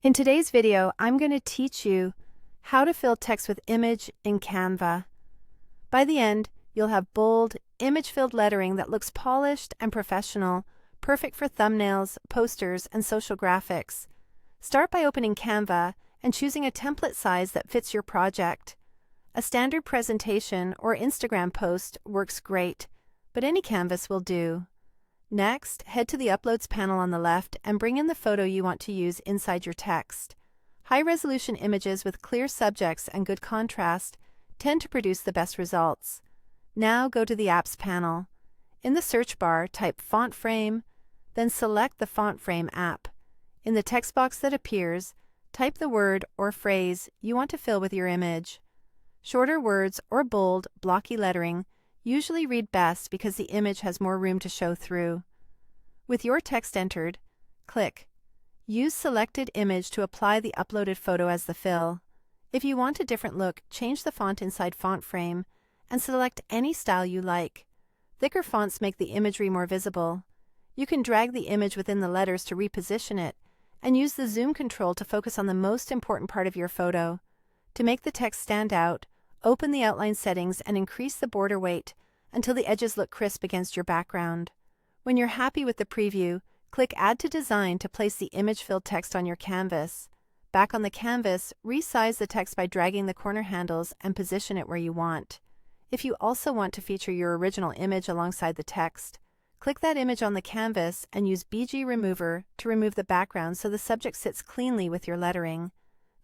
In today's video, I'm going to teach you how to fill text with image in Canva. By the end, you'll have bold, image-filled lettering that looks polished and professional, perfect for thumbnails, posters, and social graphics. Start by opening Canva and choosing a template size that fits your project. A standard presentation or Instagram post works great, but any canvas will do. Next, head to the Uploads panel on the left and bring in the photo you want to use inside your text. High-resolution images with clear subjects and good contrast tend to produce the best results. Now go to the Apps panel. In the search bar, type Font Frame, then select the Font Frame app. In the text box that appears, type the word or phrase you want to fill with your image. Shorter words or bold, blocky lettering usually read best because the image has more room to show through. With your text entered, click Use Selected Image to apply the uploaded photo as the fill. If you want a different look, change the font inside Font Frame and select any style you like. Thicker fonts make the imagery more visible. You can drag the image within the letters to reposition it and use the zoom control to focus on the most important part of your photo. To make the text stand out, open the outline settings and increase the border weight until the edges look crisp against your background. When you're happy with the preview, click Add to Design to place the image-filled text on your canvas. Back on the canvas, resize the text by dragging the corner handles and position it where you want. If you also want to feature your original image alongside the text, click that image on the canvas and use BG Remover to remove the background so the subject sits cleanly with your lettering.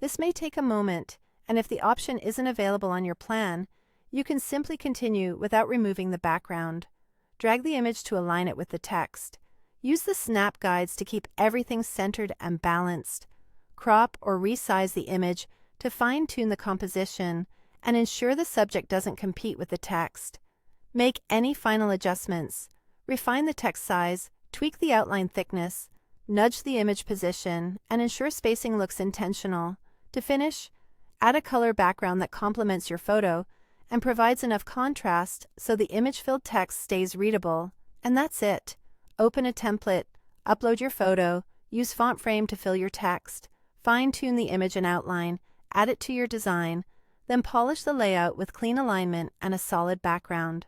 This may take a moment, and if the option isn't available on your plan, you can simply continue without removing the background. Drag the image to align it with the text. Use the snap guides to keep everything centered and balanced. Crop or resize the image to fine-tune the composition and ensure the subject doesn't compete with the text. Make any final adjustments. Refine the text size, tweak the outline thickness, nudge the image position, and ensure spacing looks intentional. To finish, add a color background that complements your photo and provides enough contrast so the image-filled text stays readable. And that's it. Open a template, upload your photo, use Font Frame to fill your text, fine-tune the image and outline, add it to your design, then polish the layout with clean alignment and a solid background.